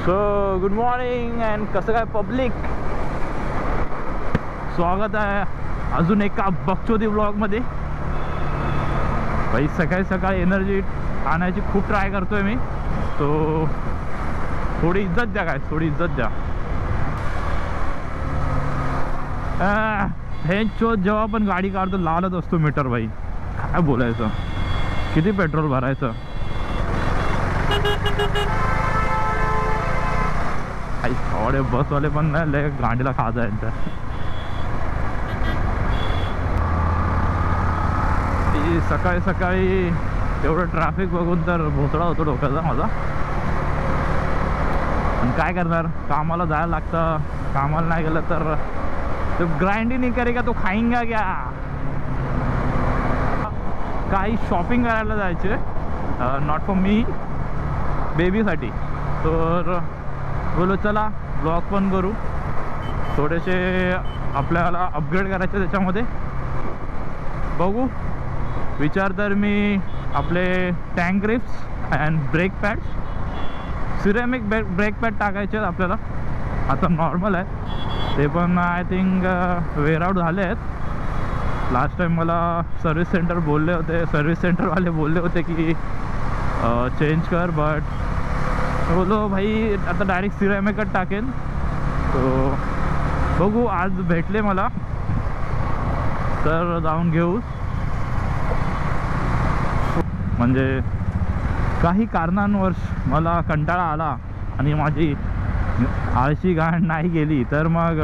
So good morning and कसं काय public, स्वागत आहे अजून एका बकचोदी ब्लॉगमध्ये. भाई सकाळी सकाळी एनर्जी आणायची खूप ट्राय करतोय मी. तो थोडी इज्जत द्या, काय थोडी इज्जत द्या. हे चो जेव्हा पण गाडी काढतो लालच असतो मीटर. भाई काय बोलायचं, किती पेट्रोल भरायचं. काही थोडे बसवाले पण नाही लय गाडीला खाज आहे यांच्या. सकाळी सकाळी एवढं ट्रॅफिक बघून तर भोसडा होतो डोक्याचा माझा. पण काय करणार, कामाला जायला लागतं. कामाला नाही गेलं तर तो ग्राइंड ही नहीं करेगा तो खाएंगा क्या. काही शॉपिंग करायला जायचे, नॉट फॉर मी, बेबीसाठी. तर बोलो चला ब्लॉग पण करू, थोडेसे आपल्याला अपग्रेड करायचे त्याच्यामध्ये. बघू विचार तर मी आपले tank grips and brake pads, ceramic brake pad टाकायचे आहेत आपल्याला. आता नॉर्मल आहे ते पण, आय थिंक वेअर आउट झाले आहेत. लास्ट टाइम मला सर्व्हिस सेंटरवाले बोलले होते की चेंज कर, बट बोलो भाई आता डायरेक्ट सिरेमिकच टाकेन. तो बघू, आज भेटले मला तर जाऊन घेऊ. म्हणजे काही कारणांवर मला कंटाळा आला आणि माझी आळशी गाण नाही गेली तर मग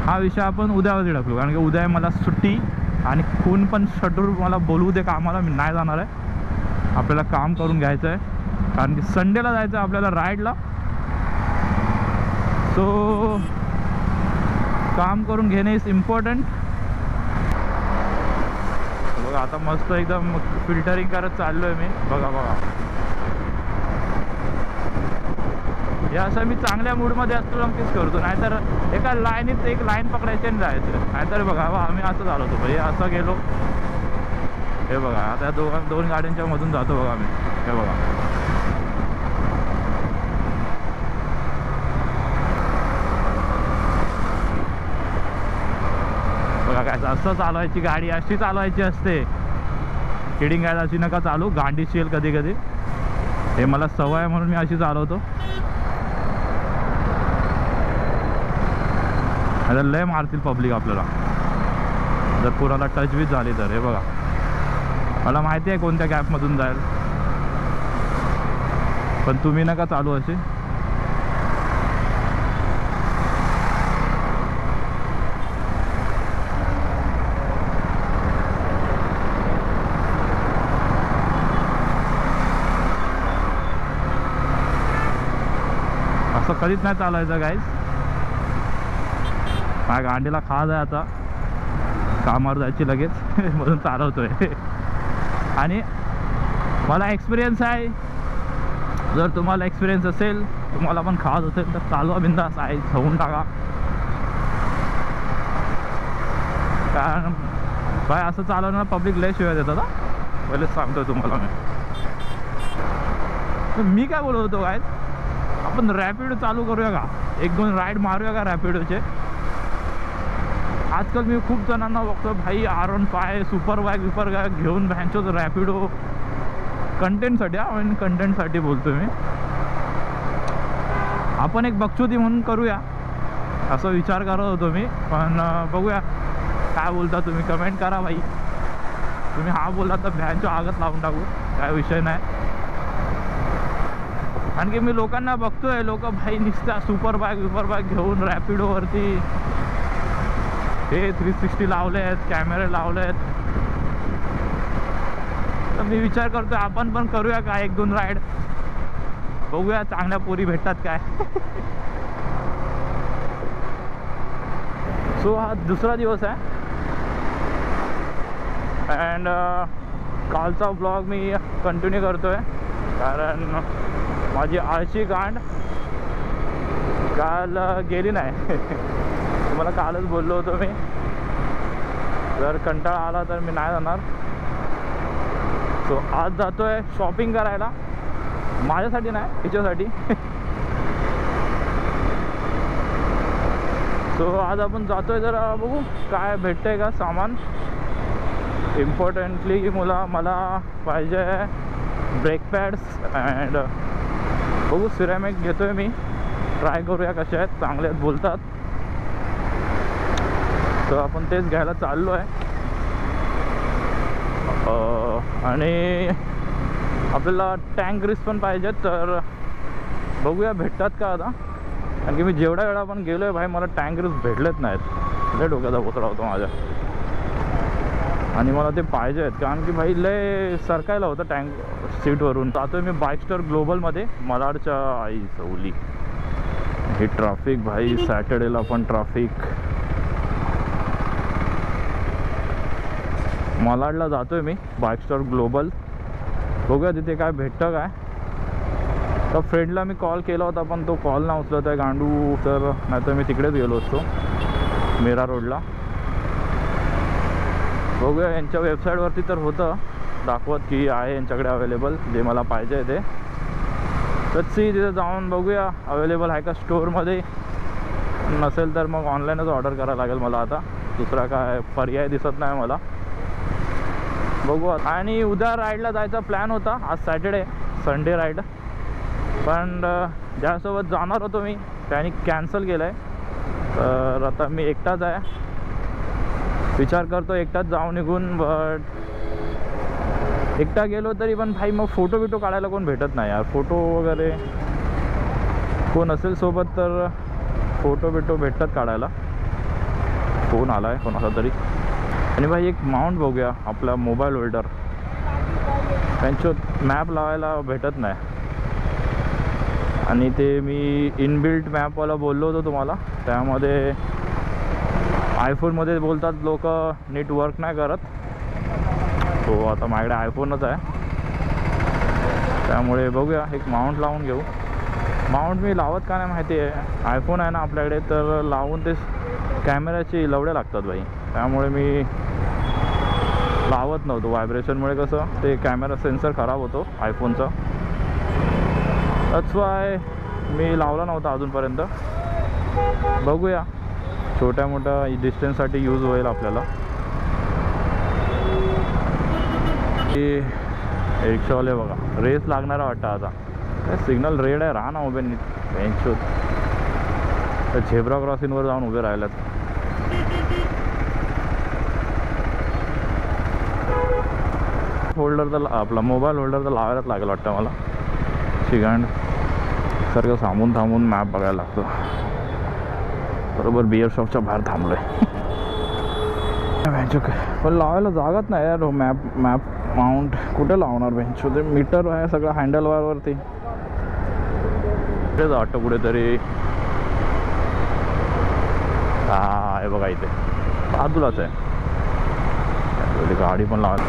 हा विषय आपण उद्यावरती टाकलो. कारण की उद्या आहे मला सुट्टी आणि कोण पण शेड्यूल मला बोलवू दे कामाला, मी नाही जाणार आहे. आपल्याला काम करून घ्यायचं आहे कारण की संडेला जायचं आहे आपल्याला राईडला. सो काम करून घेणे इज इम्पॉर्टंट. बघा आता मस्त एकदम फिल्टरिंग करत चाललो आहे मी. बघा बघा, हे असं मी चांगल्या मूडमध्ये असतो नक्कीच करतो. नाहीतर एका लाईनीत एक लाईन पकडायची आणि जायचं. नाहीतर बघा आम्ही असं चालवतो भाई, असं गेलो. हे बघा आता दोन गाड्यांच्या मधून जातो बघा आम्ही. हे बघा बघा काय असं चालवायची गाडी, अशी चालवायची असते. किडिंग गाडी अशी नका चालू, गांडीची येईल कधी कधी. हे मला सवय आहे म्हणून मी अशी चालवतो. आता लय मारतील पब्लिक आपल्याला जर कोणाला टचबीच झाली तर. हे बघा मला माहिती आहे कोणत्या गॅपमधून जाईल, पण तुम्ही नका चालू असे. असं कधीच नाही चालायचं गाईज. माझ्या गांडीला खाज आहे आता, कामावर जायची लगेच म्हणून चालवतोय. आणि मला एक्सपिरियन्स आहे. जर तुम्हाला एक्सपिरियन्स असेल, तुम्हाला पण खाज असेल तर चालवा बिंदास आहे, होऊन टाका. कारण बाय असं चालवणार पब्लिक लय शिवाय देतात. पहिलेच सांगतोय तुम्हाला मी काय बोलत होतो काय, आपण रॅपिडो चालू करूया का, एक दोन राईड मारूया का रॅपिडोचे. आजकाल मी खूप जणांना बघतो भाई R15 सुपर बाईक घेऊन भॅनचो रॅपिडो कंटेंटसाठी. म्हणजे कंटेंटसाठी बोलतो मी. आपण एक बकचोदी म्हणून करूया असा विचार करत होतो मी. पण बघूया काय बोलता तुम्ही, कमेंट करा भाई. तुम्ही हा बोलला तर भॅनचो आगत लावून टाकू, काय विषय नाही. आणखी मी लोकांना बघतोय, लोक भाई निसत्या सुपर बाईक घेऊन रॅपिडोवरती हे 360 लावले आहेत, कॅमेरे लावले आहेत. तर मी विचार करतोय आपण पण करूया का एक दोन राईड. बघूया चांगल्या पोरी भेटतात काय. सो हा दुसरा दिवस आहे अँड कालचा ब्लॉग मी कंटिन्यू करतोय कारण माझी आळशी गांड काल गेली नाही. तुम्हाला कालच बोललो होतो मी, जर कंटाळा आला तर मी नाही जाणार. सो आज जातोय शॉपिंग करायला. माझ्यासाठी नाही, तिच्यासाठी. सो आज आपण जातोय, जरा बघू काय भेटतंय का सामान. इम्पॉर्टंटली मला पाहिजे ब्रेक पॅड्स अँड बघू सिरॅमिक घेतोय मी. ट्राय करूया कसे आहेत, चांगले आहेत बोलतात. तर आपण तेच घ्यायला चाललो आहे. आणि आपल्याला टँक ग्रीस पण पाहिजेत, तर बघूया भेटतात का आता. कारण की मी जेवढ्या वेळा आपण गेलो आहे भाई, मला टँक ग्रीस भेटलेच नाहीत. लय डोक्याचा बोचडा होतो माझ्या. आणि मला ते पाहिजे आहेत, कारण की भाई लय सरकायला होतं टँक सीटवरून. जातोय मी बाईकस्टार ग्लोबलमध्ये, मलाडच्या आई सवली. ही ट्रॅफिक भाई, सॅटर्डेला पण ट्रॅफिक. मलाडला जातोय मी, बाईकस्टार ग्लोबल. बघूया तिथे काय भेटतं काय. तर फ्रेंडला मी कॉल केला होता, पण तो कॉल ना उचलत आहे गांडू. तर नाहीतर मी तिकडेच गेलो असतो, मीरा रोडला. बघूया, यांच्या वेबसाईटवरती तर होतं दाखवत की आहे यांच्याकडे अवेलेबल जे मला पाहिजे ते. तर तिथे जाऊन बघूया अवेलेबल आहे का स्टोअरमध्ये. नसेल तर मग ऑनलाईनच ऑर्डर करायला लागेल मला. आता दुसरा काय पर्याय दिसत नाही मला. बघू. आणि उद्या राईडला जायचा प्लॅन होता, आज सॅटर्डे, संडे राईड. पण ज्यासोबत जाणार होतो मी त्याने कॅन्सल केलं आहे. तर आता मी एकटाच आहे. विचार करतो एकटाच जाऊन निघून. बट एकटा गेलो तरी पण भाई मग फोटो बिटो काढायला कोण भेटत नाही यार. फोटो वगैरे कोण असेल सोबत तर फोटो बिटो भेटतात काढायला. फोन आला आहे कोणाचा तरी. आणि भाई एक माउंट बघूया, आपला मोबाईल होल्डर. त्यांच्यात मॅप लावायला भेटत नाही. आणि ते मी इनबिल्ट मॅपवाला बोललो होतो तुम्हाला, त्यामध्ये आयफोनमध्ये बोलतात लोक नीट वर्क नाही करत. तो आता माझ्याकडे आयफोनच आहे, त्यामुळे बघूया एक माउंट लावून घेऊ. माउंट मी लावत का नाही माहिती आहे, आयफोन आहे ना आपल्याकडे, तर लावून ते कॅमेऱ्याची लवड्या लागतात भाई. त्यामुळे मी लावत नव्हतो. व्हायब्रेशनमुळे कसं ते कॅमेरा सेन्सर खराब होतो आयफोनचा. दॅट्स वाय मी लावला नव्हता अजूनपर्यंत. बघूया, छोट्या मोठ्या डिस्टन्ससाठी यूज होईल आपल्याला. रिक्षावाले बघा, रेस लागणारा वाटतं आता. काय सिग्नल रेड आहे, राहा ना उभे नीट. बेंच तर झेब्रा क्रॉसिंगवर जाऊन उभे राहिल्यात. होल्डर तर आपला मोबाईल होल्डर तर लावायलाच लागेल वाटतं मला. शिगांड सारखं थांबून मॅप बघायला लागतो. बरोबर बिअर शॉपच्या बाहेर थांबलो आहे. पण लावायला जागाच नाही यार. मॅप माउंट कुठे लावणार बेंच. ते मीटर आहे सगळं हँडलबारवरती. कुठे वाटतं कुठेतरी. हा हे बघा इथे बाजूलाच आहे. गाडी पण लावायला.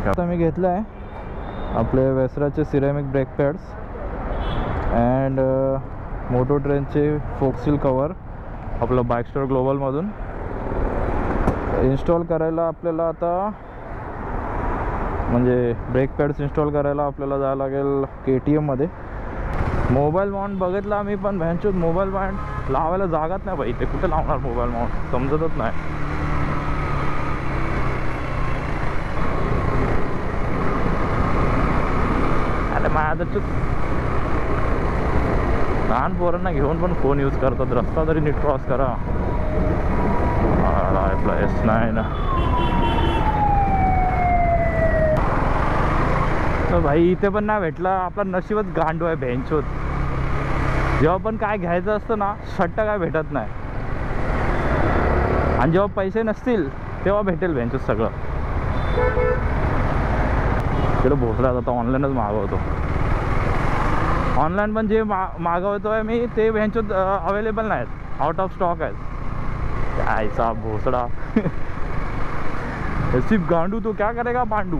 आता मी घेतलं आहे आपले वेस्राचे ceramic brake pads and moto ट्रेनचे फोक्सिल कवर आपलं बाईकस्टार ग्लोबलमधून. इन्स्टॉल करायला आपल्याला आता म्हणजे ब्रेक पॅड्स इन्स्टॉल करायला आपल्याला जायला लागेल KTMमध्ये. मोबाईल माउंट बघितला मी, पण भ्यांचूत मोबाईल माउंट लावायला जागाच नाही बाई. ते कुठे लावणार मोबाईल माउंट समजतच नाही. माझ्या लहान पोरांना घेऊन पण फोन यूज करतात. रस्ता तरी नीट क्रॉस करा. आपला S9 तर भाई इथे पण नाही भेटला. आपला नशीबच गांडू आहे बेंचोत. जेव्हा पण काय घ्यायचं असतं ना, शट्ट काय भेटत नाही. आणि जेव्हा पैसे नसतील तेव्हा भेटेल बेंचोत सगळं. तिकडे भोसला आता ऑनलाईनच मागवतो. ऑनलाईन पण जे मागवतो आहे मी ते ह्यांच्यात अवेलेबल नाहीत, आउट ऑफ स्टॉक आहेत. ऐसा भोसडा. सिर्फ गांडू तो क्या करेगा पांडू.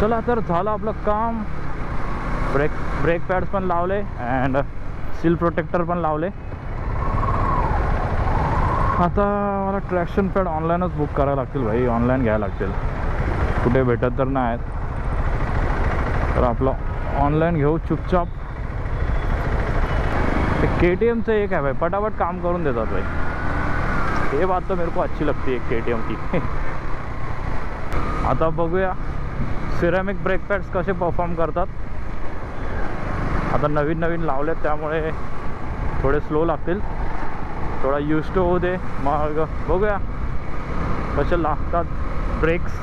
चला तर झालं आपलं काम. ब्रेक पॅड्स पण लावले अँड सील प्रोटेक्टर पण लावले. आता मला ट्रॅक्शन पॅड ऑनलाईनच बुक करायला लागतील भाई, ऑनलाईन घ्यायला लागतील, कुठे भेटत तर नाही आहेत. तर आपलं ऑनलाईन घेऊ चुपचाप. ते KTMचं एक आहे भाई, पटापट काम करून देतात भाई, ये बात तो मेरे को अच्छी लगती है KTM की. आता बघूया सिरेमिक ब्रेक पॅड्स कसे परफॉर्म करतात. आता नवीन नवीन लावलेत त्यामुळे थोडे स्लो लागतील, थोडा यूज टू होऊ दे, मग बघूया कसे लागतात ब्रेक्स.